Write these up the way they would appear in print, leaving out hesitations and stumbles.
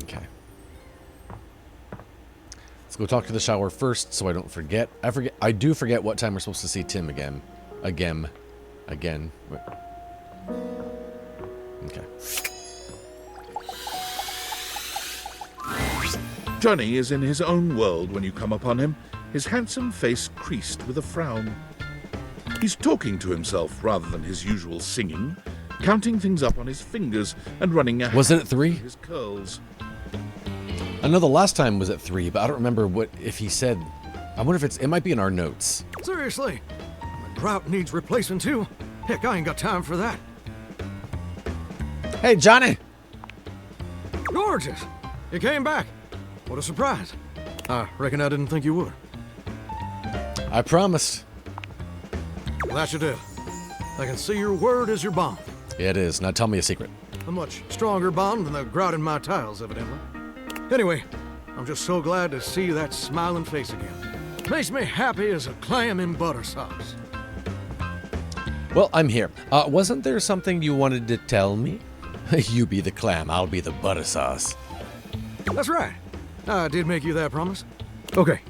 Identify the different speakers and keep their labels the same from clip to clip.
Speaker 1: Okay. Let's go talk to the shower first so I don't forget. I do forget what time we're supposed to see Tim again. Again. Wait. Okay.
Speaker 2: Johnny is in his own world when you come upon him, his handsome face creased with a frown. He's talking to himself rather than his usual singing, counting things up on his fingers and running a
Speaker 1: Was it at 3?
Speaker 2: his curls.
Speaker 1: I know the last time was at 3, but I don't remember if he said. I wonder if it might be in our notes.
Speaker 3: Seriously, the grout needs replacing too. Heck, I ain't got time for that.
Speaker 1: Hey, Johnny!
Speaker 3: Gorgeous! You came back. What a surprise. I reckon I didn't think you would.
Speaker 1: I promised.
Speaker 3: Well, that's your deal. I can see your word is your bond.
Speaker 1: Yeah, it is. Now tell me a secret.
Speaker 3: A much stronger bond than the grout in my tiles, evidently. Anyway, I'm just so glad to see that smiling face again. Makes me happy as a clam in butter sauce.
Speaker 1: Well, I'm here. Wasn't there something you wanted to tell me? You be the clam, I'll be the butter sauce.
Speaker 3: That's right. I did make you that promise. Okay,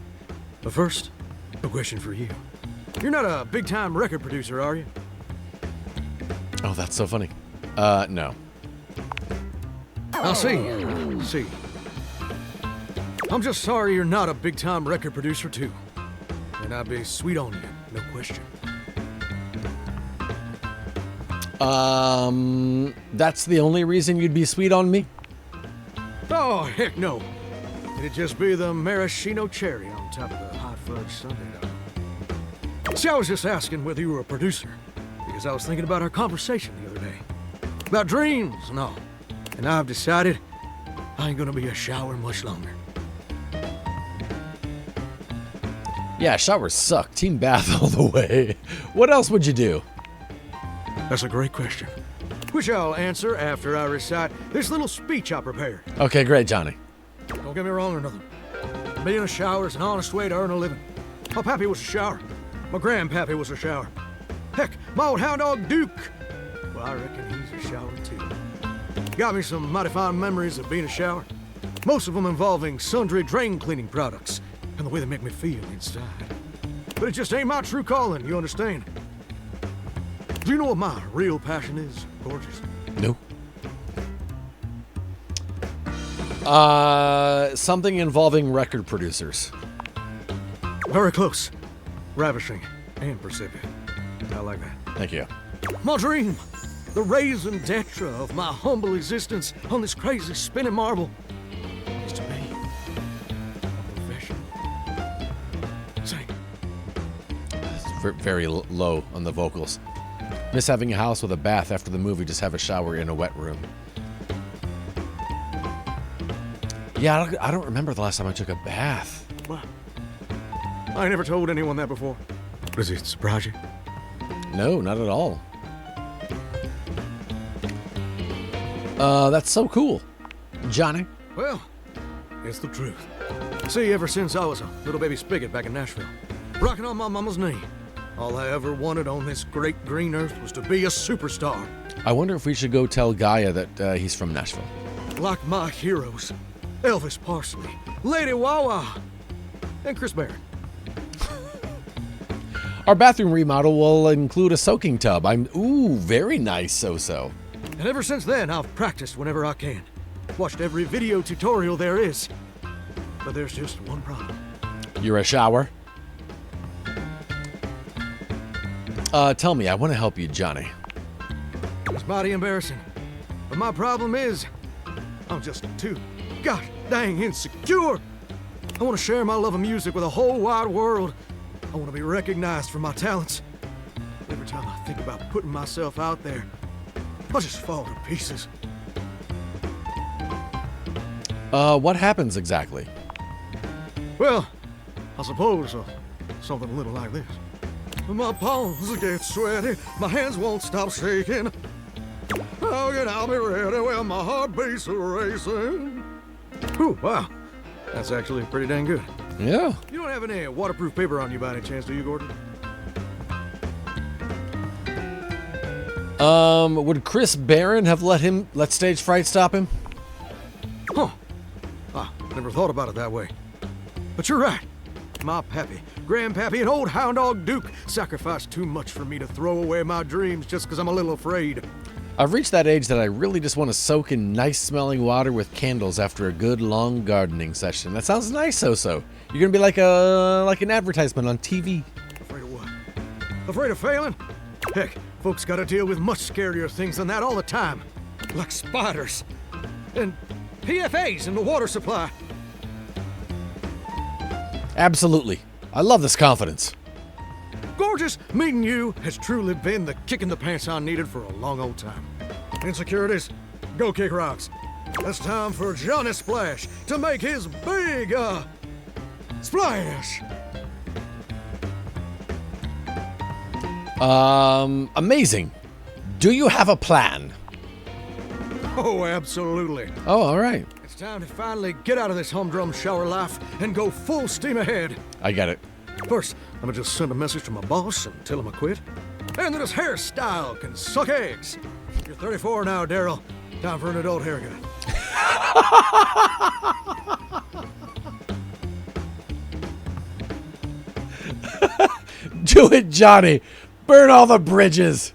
Speaker 3: but first, a question for you. You're not a big-time record producer, are you?
Speaker 1: Oh, that's so funny. No.
Speaker 3: I'll see. I'm just sorry you're not a big-time record producer, too. And I'd be sweet on you, no question.
Speaker 1: That's the only reason you'd be sweet on me?
Speaker 3: Oh, heck no. It'd just be the maraschino cherry on top of the hot fudge sundae. See, I was just asking whether you were a producer, because I was thinking about our conversation the other day. About dreams and all. And I've decided I ain't gonna be a shower much longer.
Speaker 1: Yeah, showers suck. Team bath all the way. What else would you do?
Speaker 3: That's a great question, which I'll answer after I recite this little speech I prepared.
Speaker 1: Okay, great, Johnny.
Speaker 3: Don't get me wrong or nothing. Being a shower is an honest way to earn a living. My pappy was a shower. My grandpappy was a shower. Heck, my old hound dog Duke. Well, I reckon he's a shower too. Got me some mighty fine memories of being a shower. Most of them involving sundry drain cleaning products and the way they make me feel inside. But it just ain't my true calling, you understand? Do you know what my real passion is, gorgeous?
Speaker 1: No. Something involving record producers.
Speaker 3: Very close. Ravishing and percipient. I like that.
Speaker 1: Thank you.
Speaker 3: My dream, the raison d'etre of my humble existence on this crazy spinning marble, is to be a professional singer.
Speaker 1: Very low on the vocals. Miss having a house with a bath after the movie, just have a shower in a wet room. Yeah, I don't remember the last time I took a bath.
Speaker 3: Well, I never told anyone that before. Does it surprise you?
Speaker 1: No, not at all. That's so cool. Johnny?
Speaker 3: Well, it's the truth. See, ever since I was a little baby spigot back in Nashville, rocking on my mama's knee, all I ever wanted on this great green earth was to be a superstar.
Speaker 1: I wonder if we should go tell Gaia that he's from Nashville.
Speaker 3: Like my heroes, Elvis Parsley, Lady Wawa, and Chris Barron.
Speaker 1: Our bathroom remodel will include a soaking tub. Ooh, very nice so-so.
Speaker 3: And ever since then, I've practiced whenever I can. Watched every video tutorial there is. But there's just one problem.
Speaker 1: You're a shower? Tell me, I want to help you, Johnny.
Speaker 3: It's mighty embarrassing. But my problem is, I'm just too gosh dang insecure. I want to share my love of music with the whole wide world. I want to be recognized for my talents. Every time I think about putting myself out there, I just fall to pieces.
Speaker 1: What happens exactly?
Speaker 3: Well, I suppose something a little like this. My palms get sweaty, my hands won't stop shaking. How can I be ready when my heart beats racing? Ooh, wow. That's actually pretty dang good.
Speaker 1: Yeah.
Speaker 3: You don't have any waterproof paper on you by any chance, do you, Gordon?
Speaker 1: Would Chris Barron have let stage fright stop him?
Speaker 3: Huh. Never thought about it that way. But you're right. My pappy, grandpappy, and old hound dog Duke sacrificed too much for me to throw away my dreams just because I'm a little afraid.
Speaker 1: I've reached that age that I really just want to soak in nice-smelling water with candles after a good long gardening session. That sounds nice, So. You're gonna be like an advertisement on TV.
Speaker 3: Afraid of what? Afraid of failing? Heck, folks gotta deal with much scarier things than that all the time. Like spiders. And PFAs in the water supply.
Speaker 1: Absolutely. I love this confidence.
Speaker 3: Gorgeous, meeting you has truly been the kick in the pants I needed for a long old time. Insecurities, go kick rocks. It's time for Johnny Splash to make his big, splash.
Speaker 1: Amazing. Do you have a plan?
Speaker 3: Oh, absolutely.
Speaker 1: Oh, all right.
Speaker 3: It's time to finally get out of this humdrum shower life and go full steam ahead.
Speaker 1: I get it.
Speaker 3: First, I'm gonna just send a message to my boss and tell him I quit. And that his hairstyle can suck eggs. You're 34 now, Daryl. Time for an adult haircut.
Speaker 1: Do it, Johnny. Burn all the bridges.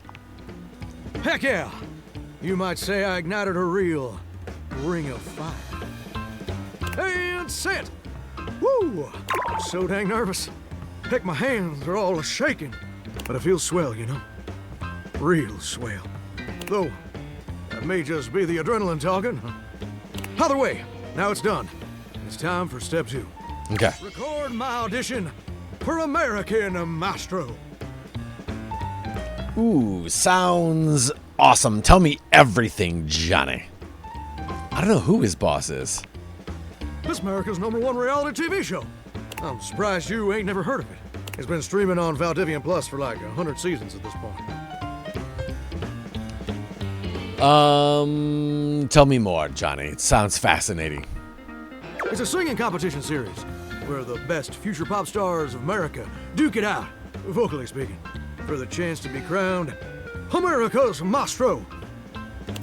Speaker 3: Heck yeah! You might say I ignited a real ring of fire. And set! Woo! I'm so dang nervous. Heck, my hands are all shaking. But I feel swell, you know? Real swell. Though, that may just be the adrenaline talking. Either way, now it's done. It's time for step 2.
Speaker 1: Okay.
Speaker 3: Record my audition for American Maestro.
Speaker 1: Ooh, sounds awesome. Tell me everything, Johnny. I don't know who his boss is.
Speaker 3: This America's #1 reality TV show. I'm surprised you ain't never heard of it. It's been streaming on Valdivian Plus for like 100 seasons at this point.
Speaker 1: Tell me more, Johnny. It sounds fascinating.
Speaker 3: It's a singing competition series where the best future pop stars of America duke it out, vocally speaking, for the chance to be crowned America's Maestro.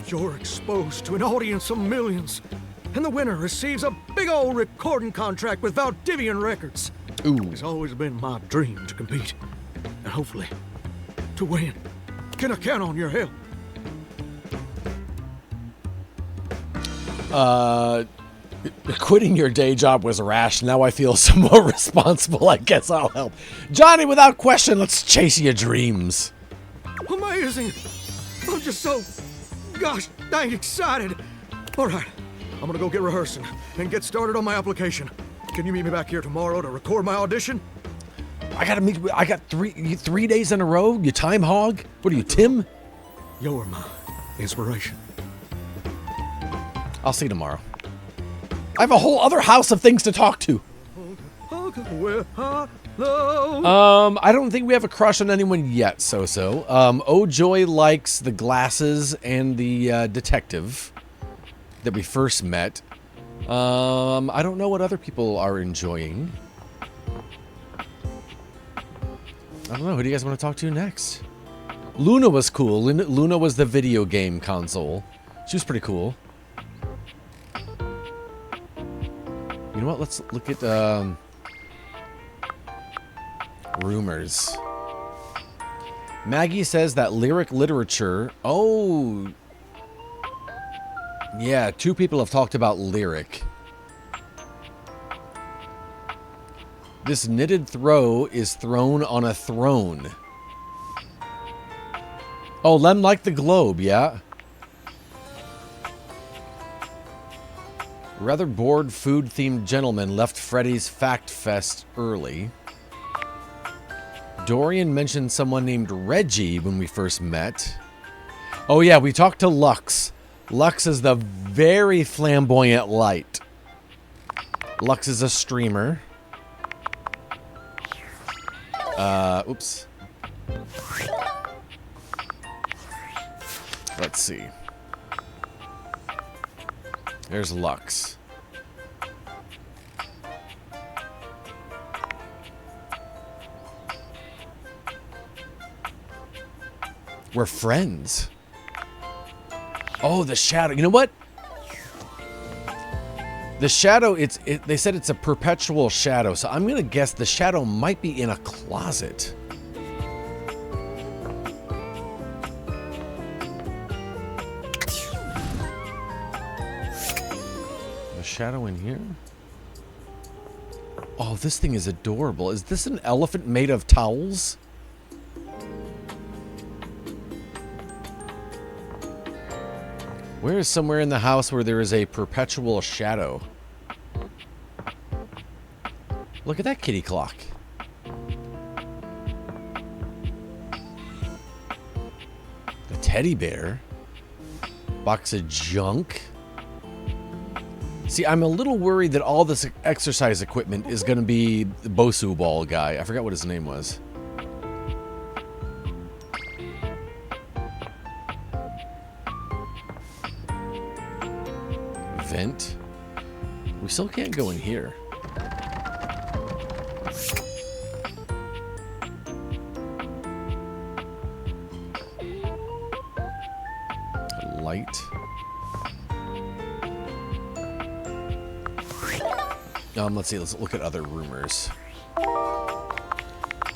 Speaker 3: You're exposed to an audience of millions, and the winner receives a big old recording contract with Valdivian Records.
Speaker 1: Ooh.
Speaker 3: It's always been my dream to compete, and hopefully, to win. Can I count on your help?
Speaker 1: Quitting your day job was rash. Now I feel somewhat responsible. I guess I'll help. Johnny, without question, let's chase your dreams.
Speaker 3: Amazing! I'm just so, gosh dang excited. All right, I'm gonna go get rehearsing and get started on my application. Can you meet me back here tomorrow to record my audition?
Speaker 1: I got three days in a row? You time hog? What are you, Tim?
Speaker 3: You're my inspiration.
Speaker 1: I'll see you tomorrow. I have a whole other house of things to talk to. I don't think we have a crush on anyone yet, So. O'Joy likes the glasses and the detective that we first met. I don't know what other people are enjoying. I don't know. Who do you guys want to talk to next? Luna was cool. Luna was the video game console. She was pretty cool. You know what? Let's look at rumors. Maggie says that lyric literature. Oh, yeah. 2 people have talked about lyric. This knitted throw is thrown on a throne. Oh, Lem like the globe, yeah. Rather bored food-themed gentleman left Freddy's Fact Fest early. Dorian mentioned someone named Reggie when we first met. Oh yeah, we talked to Lux. Lux is the very flamboyant light. Lux is a streamer. Oops. Let's see. There's Lux. We're friends. Oh, the shadow. You know what? The shadow, they said it's a perpetual shadow, so I'm going to guess the shadow might be in a closet. The shadow in here? Oh, this thing is adorable. Is this an elephant made of towels? Where is somewhere in the house where there is a perpetual shadow? Look at that kitty clock. The teddy bear. Box of junk. See, I'm a little worried that all this exercise equipment is going to be the Bosu ball guy. I forgot what his name was. Vent. We still can't go in here. Light. Let's see. Let's look at other rumors.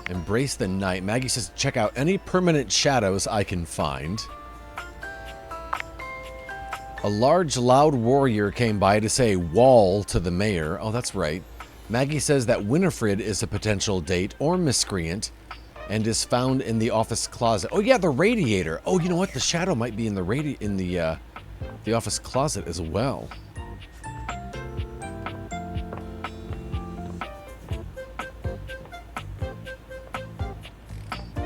Speaker 1: Embrace the night. Maggie says, check out any permanent shadows I can find. A large, loud warrior came by to say wall to the mayor. Oh, that's right. Maggie says that Winifred is a potential date or miscreant and is found in the office closet. Oh, yeah, the radiator. Oh, you know what? The shadow might be in the office closet as well.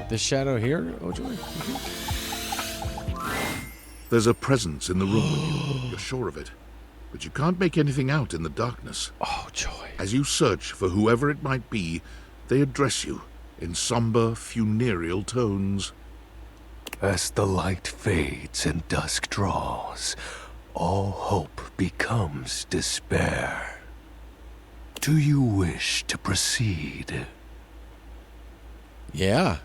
Speaker 1: This shadow here, Ojoy?
Speaker 2: There's a presence in the room with you. You're sure of it. But you can't make anything out in the darkness.
Speaker 1: Oh, joy.
Speaker 2: As you search for whoever it might be, they address you in somber, funereal tones.
Speaker 4: As the light fades and dusk draws, all hope becomes despair. Do you wish to proceed?
Speaker 1: Yeah.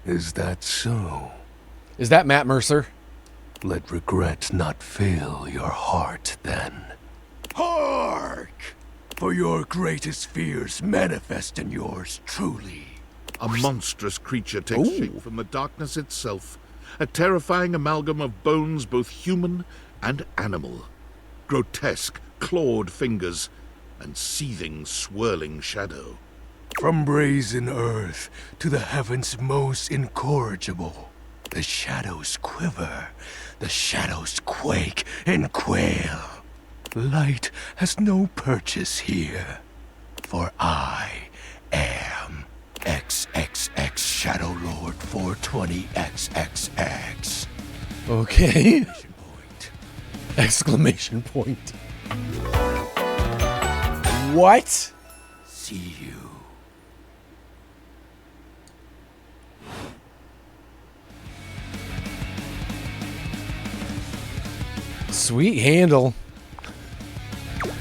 Speaker 4: Is that so?
Speaker 1: Is that Matt Mercer?
Speaker 4: Let regret not fill your heart, then. Hark! For your greatest fears manifest in yours truly.
Speaker 2: A monstrous creature takes shape from the darkness itself, a terrifying amalgam of bones both human and animal. Grotesque, clawed fingers, and seething, swirling shadow.
Speaker 4: From brazen earth to the heavens most incorrigible, the shadows quiver, the shadows quake and quail. Light has no purchase here, for I am XXX Shadow Lord 420XXX.
Speaker 1: Okay.
Speaker 4: Exclamation point.
Speaker 1: Exclamation point. What?
Speaker 4: See you.
Speaker 1: Sweet handle.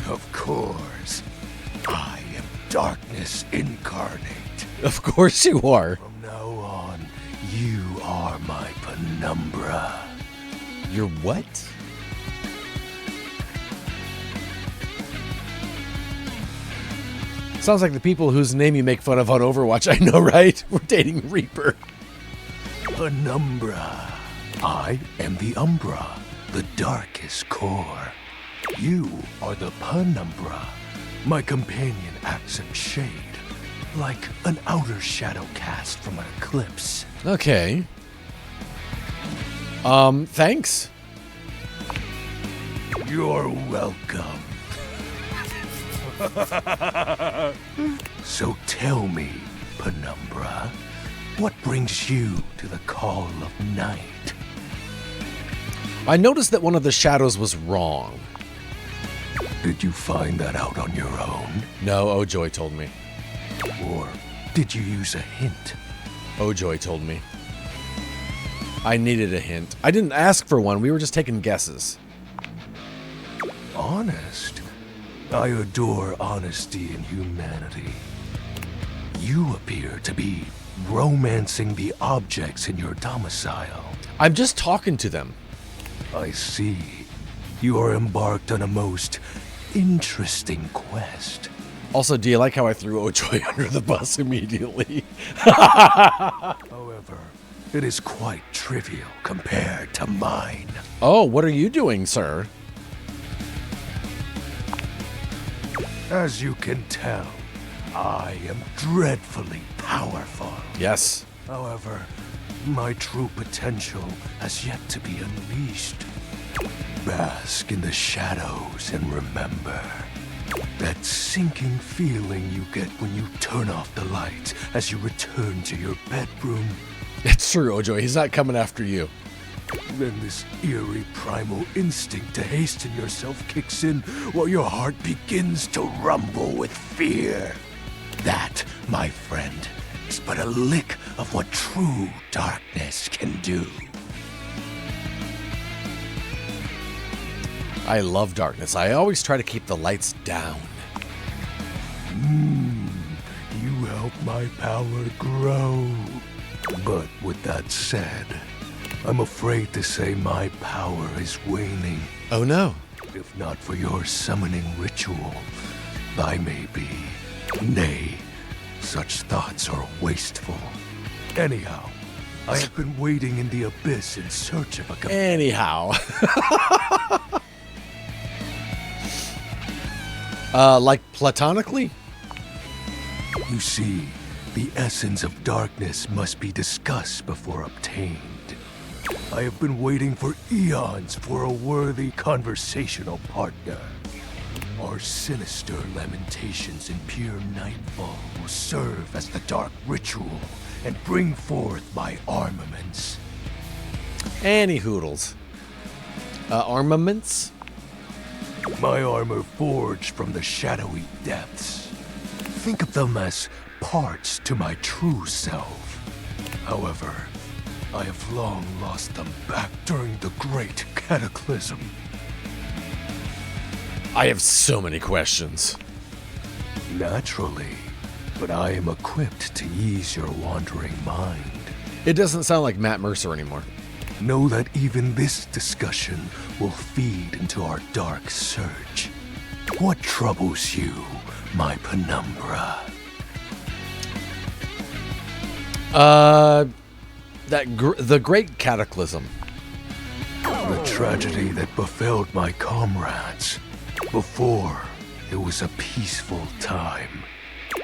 Speaker 4: Of course, I am darkness incarnate.
Speaker 1: Of course you are.
Speaker 4: From now on, you are my penumbra.
Speaker 1: You're what? Sounds like the people whose name you make fun of on Overwatch. I know, right? We're dating Reaper.
Speaker 4: Penumbra. I am the Umbra, the darkest core. You are the penumbra. My companion acts in shade, like an outer shadow cast from an eclipse.
Speaker 1: Okay. Thanks.
Speaker 4: You're welcome. So tell me, Penumbra, what brings you to the call of night?
Speaker 1: I noticed that one of the shadows was wrong.
Speaker 4: Did you find that out on your own?
Speaker 1: No, Ojoy told me.
Speaker 4: Or did you use a hint?
Speaker 1: Ojoy told me. I needed a hint. I didn't ask for one. We were just taking guesses.
Speaker 4: Honest? I adore honesty and humanity. You appear to be romancing the objects in your domicile.
Speaker 1: I'm just talking to them.
Speaker 4: I see. You are embarked on a most interesting quest.
Speaker 1: Also, do you like how I threw Ojoy under the bus immediately?
Speaker 4: However, it is quite trivial compared to mine.
Speaker 1: Oh, what are you doing, sir?
Speaker 4: As you can tell, I am dreadfully powerful.
Speaker 1: Yes.
Speaker 4: However, my true potential has yet to be unleashed. Bask in the shadows and remember that sinking feeling you get when you turn off the lights as you return to your bedroom.
Speaker 1: It's true, Ojoy. He's not coming after you.
Speaker 4: Then this eerie primal instinct to hasten yourself kicks in while your heart begins to rumble with fear. That, my friend, is but a lick of what true darkness can do.
Speaker 1: I love darkness. I always try to keep the lights down.
Speaker 4: You help my power grow. But with that said, I'm afraid to say my power is waning.
Speaker 1: Oh no.
Speaker 4: If not for your summoning ritual, I may be. Nay, such thoughts are wasteful. Anyhow, I have been waiting in the abyss in search of a companion.
Speaker 1: Anyhow. Like platonically?
Speaker 4: You see, the essence of darkness must be discussed before obtained. I have been waiting for eons for a worthy conversational partner. Our sinister lamentations in pure nightfall will serve as the dark ritual and bring forth my armaments.
Speaker 1: Any hoodles. Armaments?
Speaker 4: My armor forged from the shadowy depths. Think of them as parts to my true self. However, I have long lost them back during the great cataclysm.
Speaker 1: I have so many questions.
Speaker 4: Naturally, but I am equipped to ease your wandering mind.
Speaker 1: It doesn't sound like Matt Mercer anymore.
Speaker 4: Know that even this discussion will feed into our dark search. What troubles you, my penumbra?
Speaker 1: The great cataclysm.
Speaker 4: The tragedy that befell my comrades. Before, it was a peaceful time.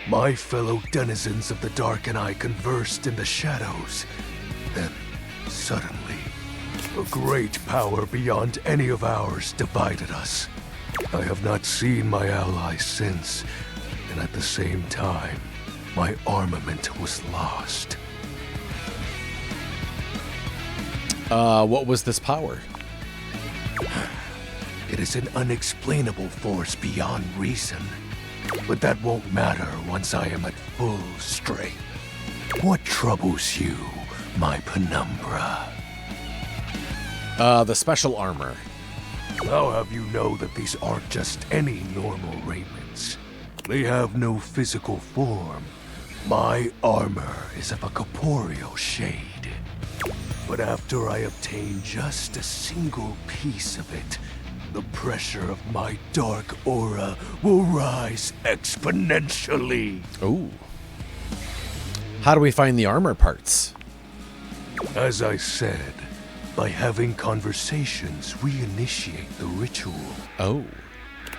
Speaker 4: My fellow denizens of the dark and I conversed in the shadows. Then, suddenly, a great power beyond any of ours divided us. I have not seen my allies since, and at the same time, my armament was lost.
Speaker 1: What was this power?
Speaker 4: It is an unexplainable force beyond reason. But that won't matter once I am at full strength. What troubles you, my penumbra?
Speaker 1: The special armor.
Speaker 4: I'll have you know that these aren't just any normal raiments. They have no physical form. My armor is of a corporeal shade. But after I obtain just a single piece of it, the pressure of my dark aura will rise exponentially.
Speaker 1: Ooh. How do we find the armor parts?
Speaker 4: As I said, by having conversations, we initiate the ritual.
Speaker 1: Oh.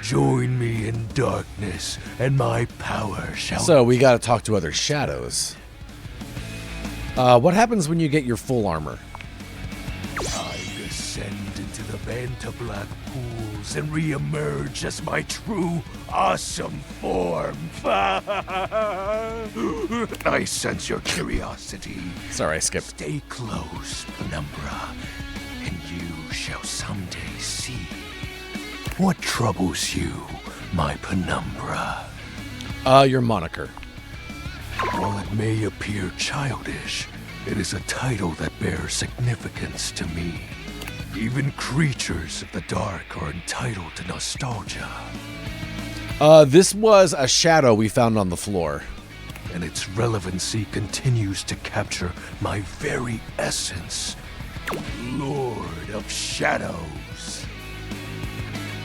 Speaker 4: Join me in darkness, and my power shall...
Speaker 1: So we gotta talk to other shadows. What happens when you get your full armor?
Speaker 4: I descend into the Banta black pools and re-emerge as my true, awesome form. I sense your curiosity.
Speaker 1: Sorry, I skipped.
Speaker 4: Stay close, Penumbra, and you shall someday see. What troubles you, my Penumbra?
Speaker 1: Your moniker.
Speaker 4: While it may appear childish, it is a title that bears significance to me. Even creatures of the dark are entitled to nostalgia.
Speaker 1: This was a shadow we found on the floor.
Speaker 4: And its relevancy continues to capture my very essence. Lord of Shadows.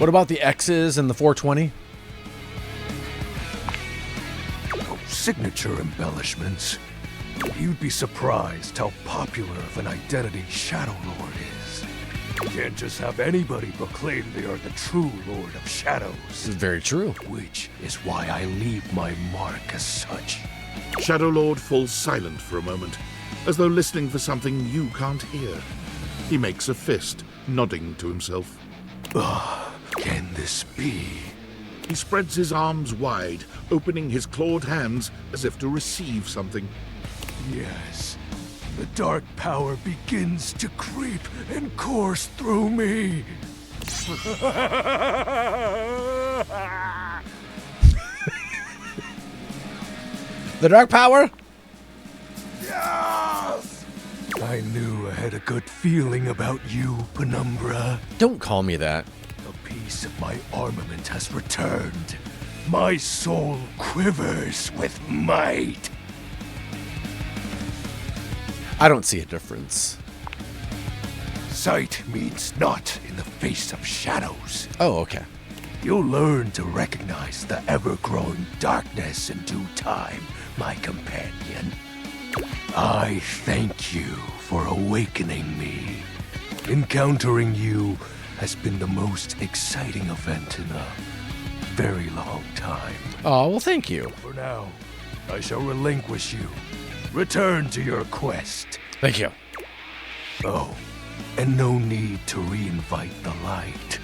Speaker 1: What about the X's and the 420?
Speaker 4: Signature embellishments. You'd be surprised how popular of an identity Shadow Lord is. Can't just have anybody proclaim they are the true Lord of Shadows.
Speaker 1: This is very true.
Speaker 4: Which is why I leave my mark as such.
Speaker 2: Shadow Lord falls silent for a moment, as though listening for something you can't hear. He makes a fist, nodding to himself.
Speaker 4: Can this be?
Speaker 2: He spreads his arms wide, opening his clawed hands as if to receive something.
Speaker 4: Yes. The dark power begins to creep and course through me.
Speaker 1: The dark power?
Speaker 4: Yes! I knew I had a good feeling about you, Penumbra.
Speaker 1: Don't call me that.
Speaker 4: A piece of my armament has returned. My soul quivers with might.
Speaker 1: I don't see a difference.
Speaker 4: Sight means naught in the face of shadows.
Speaker 1: Oh, okay.
Speaker 4: You'll learn to recognize the ever-growing darkness in due time, my companion. I thank you for awakening me. Encountering you has been the most exciting event in a very long time.
Speaker 1: Oh, well, thank you.
Speaker 4: For now, I shall relinquish you. Return to your quest.
Speaker 1: Thank you.
Speaker 4: Oh, and no need to reinvite the light.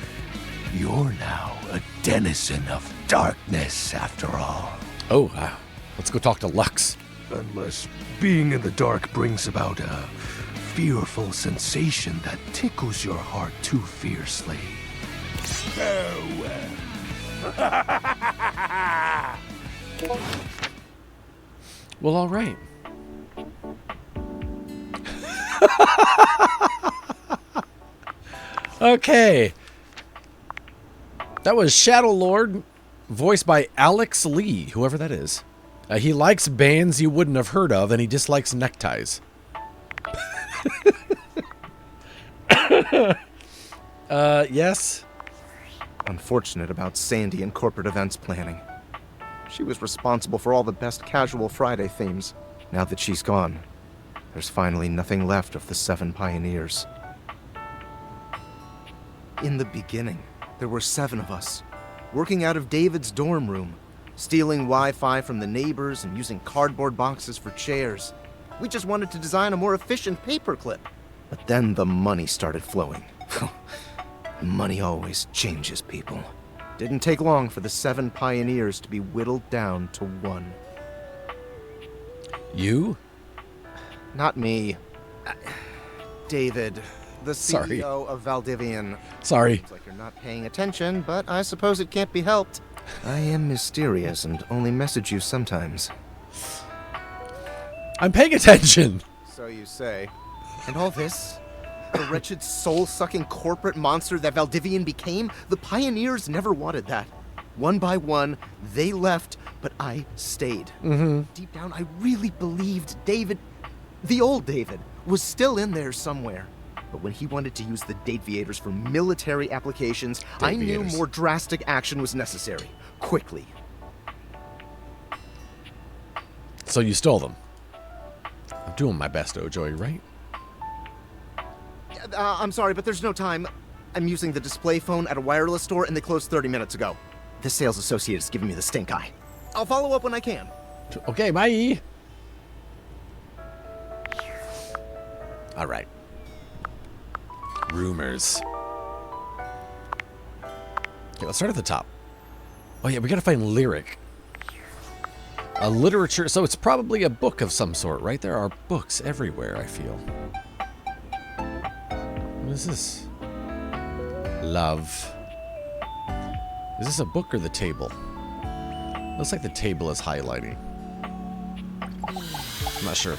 Speaker 4: You're now a denizen of darkness, after all.
Speaker 1: Oh, wow. Let's go talk to Lux.
Speaker 4: Unless being in the dark brings about a fearful sensation that tickles your heart too fiercely. Farewell.
Speaker 1: Well, all right. Okay. That was Shadow Lord, voiced by Alex Lee, whoever that is. He likes bands you wouldn't have heard of, and he dislikes neckties. Yes?
Speaker 5: Unfortunate about Sandy and corporate events planning. She was responsible for all the best casual Friday themes. Now that she's gone, there's finally nothing left of the 7 pioneers. In the beginning, there were 7 of us, working out of David's dorm room, stealing Wi-Fi from the neighbors and using cardboard boxes for chairs. We just wanted to design a more efficient paperclip. But then the money started flowing. Money always changes people. Didn't take long for the 7 pioneers to be whittled down to 1.
Speaker 1: You?
Speaker 5: Not me. David, the
Speaker 1: Sorry.
Speaker 5: CEO of Valdivian.
Speaker 1: Sorry.
Speaker 5: Seems like you're not paying attention, but I suppose it can't be helped. I am mysterious and only message you sometimes.
Speaker 1: I'm paying attention.
Speaker 5: So you say. And all this? The wretched soul-sucking corporate monster that Valdivian became? The pioneers never wanted that. One by one, they left, but I stayed. Deep down, I really believed David, the old David, was still in there somewhere. But when he wanted to use the Dateviators for military applications, I knew
Speaker 1: Dateviators.
Speaker 5: more drastic action was necessary. Quickly.
Speaker 1: So you stole them. I'm doing my best, Ojoy, right?
Speaker 5: I'm sorry, but there's no time. I'm using the display phone at a wireless store and they closed 30 minutes ago. The sales associate is giving me the stink eye. I'll follow up when I can.
Speaker 1: Okay, bye. All right. Rumors. Okay, let's start at the top. Oh yeah, we gotta find lyric. A literature, so it's probably a book of some sort, right? There are books everywhere, I feel. What is this? Love. Is this a book or the table? Looks like the table is highlighting. I'm not sure.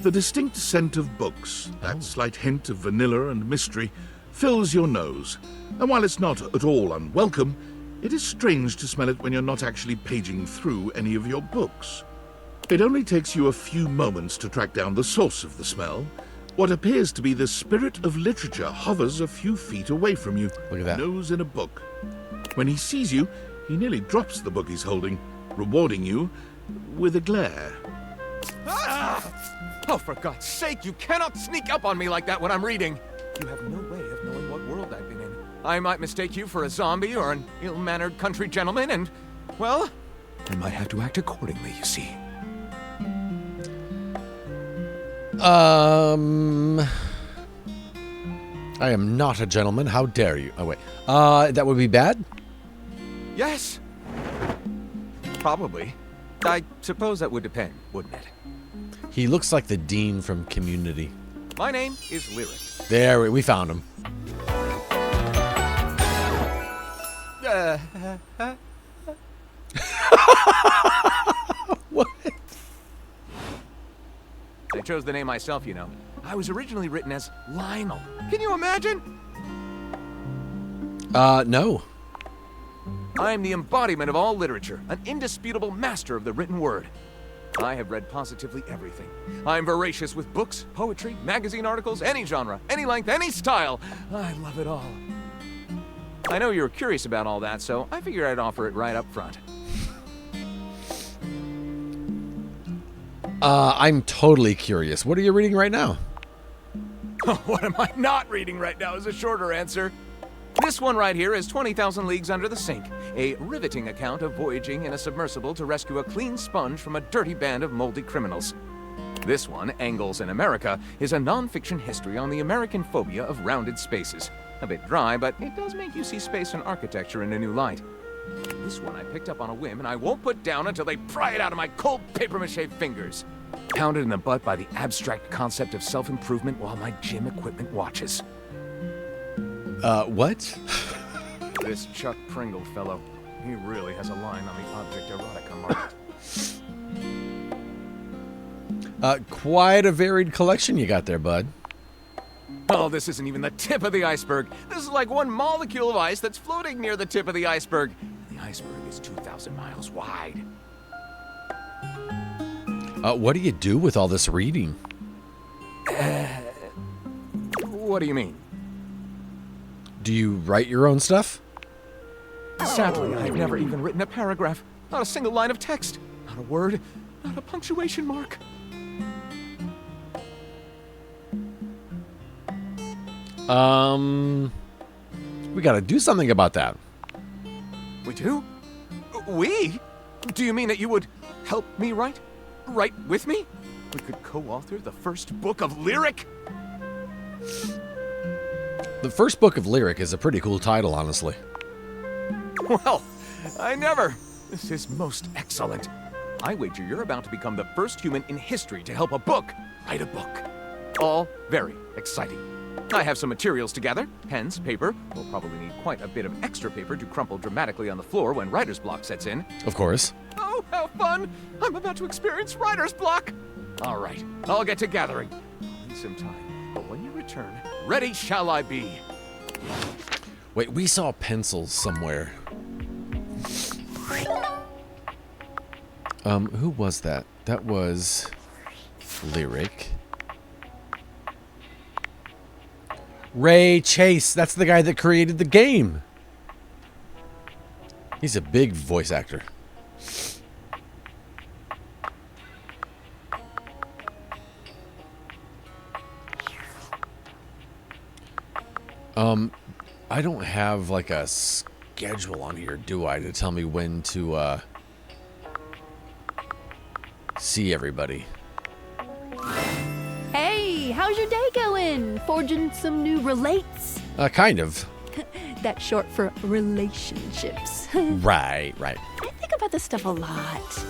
Speaker 2: The distinct scent of books, that slight hint of vanilla and mystery, fills your nose. And while it's not at all unwelcome, it is strange to smell it when you're not actually paging through any of your books. It only takes you a few moments to track down the source of the smell, What appears to be the spirit of literature hovers a few feet away from you,
Speaker 1: Look at that.
Speaker 2: nose in a book. When he sees you, he nearly drops the book he's holding, rewarding you with a glare.
Speaker 6: Oh, for God's sake, you cannot sneak up on me like that when I'm reading. You have no way of knowing what world I've been in. I might mistake you for a zombie or an ill-mannered country gentleman, and, well, I might have to act accordingly, you see.
Speaker 1: I am not a gentleman. How dare you? Oh, wait. That would be bad?
Speaker 6: Yes. Probably. I suppose that would depend, wouldn't it?
Speaker 1: He looks like the dean from Community.
Speaker 6: My name is Lyric.
Speaker 1: There, we found him. What?
Speaker 6: I chose the name myself, you know. I was originally written as Lionel. Can you imagine?
Speaker 1: No.
Speaker 6: I am the embodiment of all literature, an indisputable master of the written word. I have read positively everything. I am voracious with books, poetry, magazine articles, any genre, any length, any style. I love it all. I know you were curious about all that, so I figured I'd offer it right up front.
Speaker 1: I'm totally curious. What are you reading right now?
Speaker 6: What am I not reading right now is a shorter answer. This one right here is 20,000 Leagues Under the Sink, a riveting account of voyaging in a submersible to rescue a clean sponge from a dirty band of moldy criminals. This one, Angles in America, is a non-fiction history on the American phobia of rounded spaces. A bit dry, but it does make you see space and architecture in a new light. This one I picked up on a whim, and I won't put down until they pry it out of my cold papier-mâché fingers. Pounded in the butt by the abstract concept of self-improvement while my gym equipment watches.
Speaker 1: What?
Speaker 6: This Chuck Pringle fellow, he really has a line on the object erotica market.
Speaker 1: Quite a varied collection you got there, bud.
Speaker 6: Oh, this isn't even the tip of the iceberg. This is like one molecule of ice that's floating near the tip of the iceberg. The iceberg is 2,000 miles wide.
Speaker 1: What do you do with all this reading?
Speaker 6: What do you mean?
Speaker 1: Do you write your own stuff?
Speaker 6: Sadly, I've never even written a paragraph. Not a single line of text. Not a word. Not a punctuation mark.
Speaker 1: We gotta do something about that.
Speaker 6: We do? We? Do you mean that you would help me write? Write with me? We could co-author the first book of Lyric?
Speaker 1: The first book of Lyric is a pretty cool title, honestly.
Speaker 6: Well, I never. This is most excellent. I wager you're about to become the first human in history to help a book write a book. All very exciting. I have some materials to gather. Pens, paper. We'll probably need quite a bit of extra paper to crumple dramatically on the floor when writer's block sets in.
Speaker 1: Of course.
Speaker 6: Oh, how fun! I'm about to experience writer's block! All right, I'll get to gathering. I'll need some time, but when you return, ready shall I be.
Speaker 1: Wait, we saw pencils somewhere. Who was that? That was Lyric. Ray Chase, that's the guy that created the game. He's a big voice actor. I don't have like a schedule on here, do I, to tell me when to see everybody.
Speaker 7: Hey, how's your day going? Forging some new relates?
Speaker 1: Kind of.
Speaker 7: That's short for relationships.
Speaker 1: Right.
Speaker 7: I think about this stuff a lot.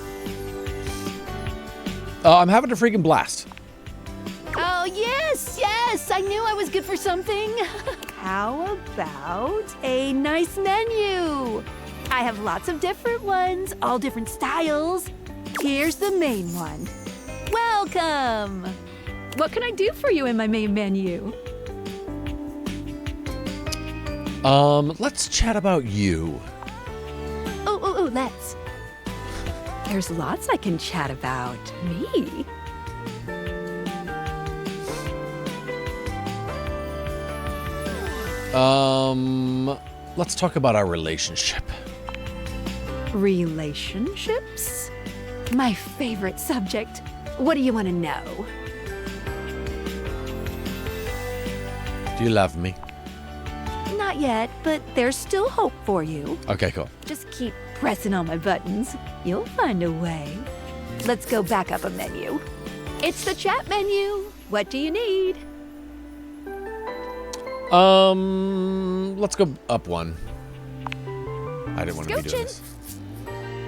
Speaker 1: I'm having a freaking blast.
Speaker 7: Oh, yes, I knew I was good for something. How about a nice menu? I have lots of different ones, all different styles. Here's the main one. Welcome. What can I do for you in my main menu?
Speaker 1: Let's chat about you.
Speaker 7: Oh, let's. There's lots I can chat about. Me?
Speaker 1: Let's talk about our relationship.
Speaker 7: Relationships? My favorite subject. What do you want to know?
Speaker 1: Do you love me?
Speaker 7: Not yet, but there's still hope for you.
Speaker 1: Okay, cool.
Speaker 7: Just keep pressing on my buttons. You'll find a way. Let's go back up a menu. It's the chat menu. What do you need?
Speaker 1: Let's go up one. I didn't want to be doing
Speaker 7: Scoochin'.
Speaker 1: this.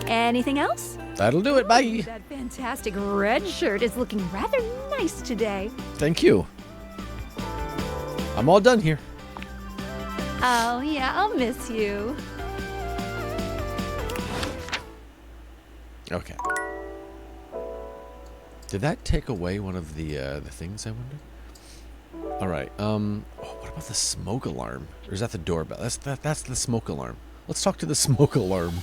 Speaker 7: Anything else?
Speaker 1: That'll do it. Bye.
Speaker 7: That fantastic red shirt is looking rather nice today.
Speaker 1: Thank you. I'm all done here.
Speaker 7: Oh, yeah, I'll miss you.
Speaker 1: Okay. Did that take away one of the things, I wonder? All right. What about the smoke alarm? Or is that the doorbell? That's the smoke alarm. Let's talk to the smoke alarm.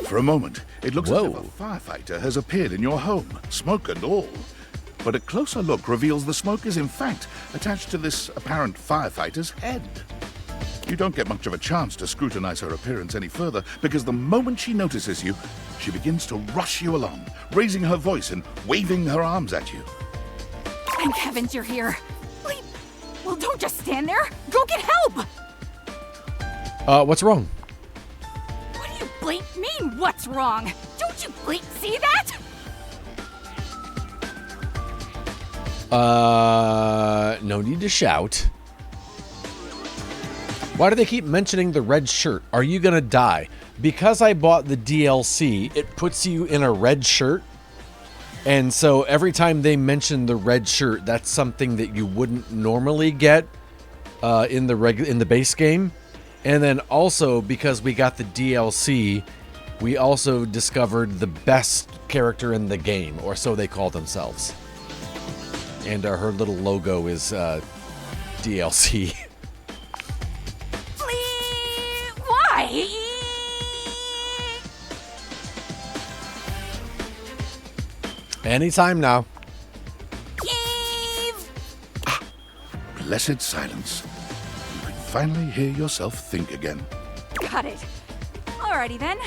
Speaker 2: For a moment, it looks as if
Speaker 1: Whoa.
Speaker 2: a firefighter has appeared in your home, smoke and all. But a closer look reveals the smoke is in fact attached to this apparent firefighter's head. You don't get much of a chance to scrutinize her appearance any further, because the moment she notices you, she begins to rush you along, raising her voice and waving her arms at you.
Speaker 8: Thank heavens you're here. Wait, well, don't just stand there. Go get help.
Speaker 1: What's wrong?
Speaker 8: What do you bleep mean, what's wrong? Don't you bleep see that?
Speaker 1: No need to shout. Why do they keep mentioning the red shirt? Are you gonna die? Because I bought the DLC, it puts you in a red shirt. And so every time they mention the red shirt, that's something that you wouldn't normally get in the base game. And then also, because we got the DLC, we also discovered the best character in the game, or so they call themselves. And her little logo is DLC.
Speaker 8: Why?
Speaker 1: Anytime now.
Speaker 8: Eve!
Speaker 2: Blessed silence. You can finally hear yourself think again.
Speaker 8: Got it. Alrighty then.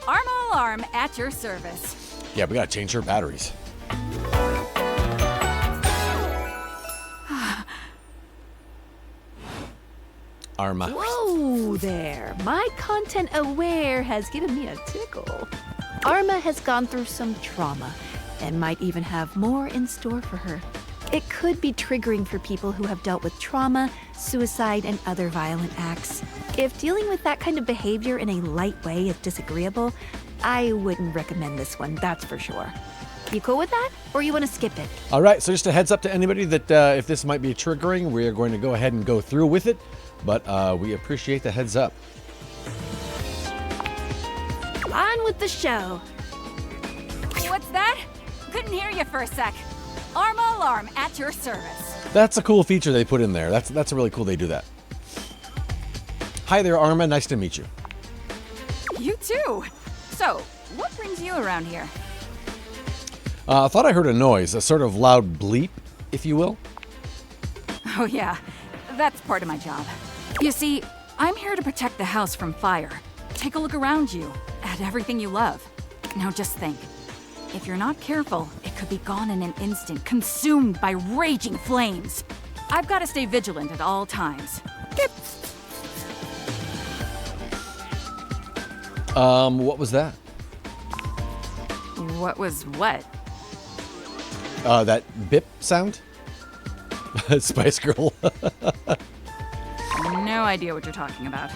Speaker 8: Arma Alarm at your service.
Speaker 1: Yeah, we gotta change her batteries. Arma.
Speaker 7: Whoa there. My content aware has given me a tickle. Arma has gone through some trauma and might even have more in store for her. It could be triggering for people who have dealt with trauma, suicide, and other violent acts. If dealing with that kind of behavior in a light way is disagreeable, I wouldn't recommend this one, that's for sure. You cool with that? Or you want to skip it?
Speaker 1: All right, so just a heads up to anybody that if this might be triggering, we are going to go ahead and go through with it. But we appreciate the heads up.
Speaker 7: On with the show.
Speaker 8: What's that? Couldn't hear you for a sec. Arma Alarm at your service.
Speaker 1: That's a cool feature they put in there. That's really cool they do that. Hi there, Arma. Nice to meet you.
Speaker 8: You too. So, what brings you around here?
Speaker 1: I thought I heard a noise, a sort of loud bleep, if you will.
Speaker 8: Oh yeah, that's part of my job. You see, I'm here to protect the house from fire. Take a look around you, at everything you love. Now just think. If you're not careful, it could be gone in an instant, consumed by raging flames. I've got to stay vigilant at all times. Beep.
Speaker 1: What was that?
Speaker 8: What was what?
Speaker 1: That bip sound? Spice Girl.
Speaker 8: No idea what you're talking about.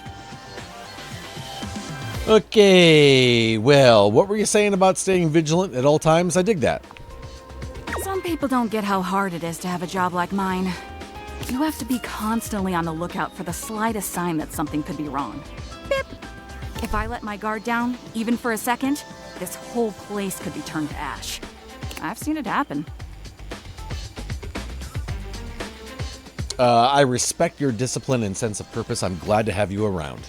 Speaker 1: Okay, well, what were you saying about staying vigilant at all times? I dig that.
Speaker 8: Some people don't get how hard it is to have a job like mine. You have to be constantly on the lookout for the slightest sign that something could be wrong. Bip! If I let my guard down, even for a second, this whole place could be turned to ash. I've seen it happen.
Speaker 1: I respect your discipline and sense of purpose. I'm glad to have you around.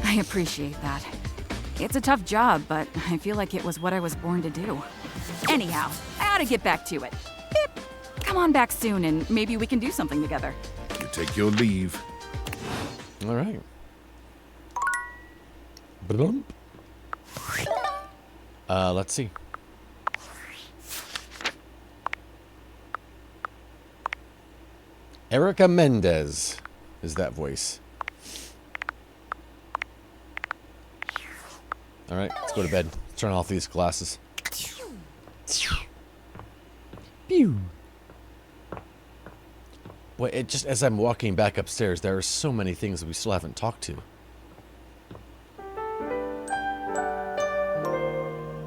Speaker 8: I appreciate that. It's a tough job, but I feel like it was what I was born to do. Anyhow, I ought to get back to it. Bip! Come on back soon and maybe we can do something together.
Speaker 2: take your leave.
Speaker 1: All right. Blump. Let's see. Erica Mendez is that voice. All right, let's go to bed. Turn off these glasses. Pew. Boy, it just as I'm walking back upstairs, there are so many things that we still haven't talked to.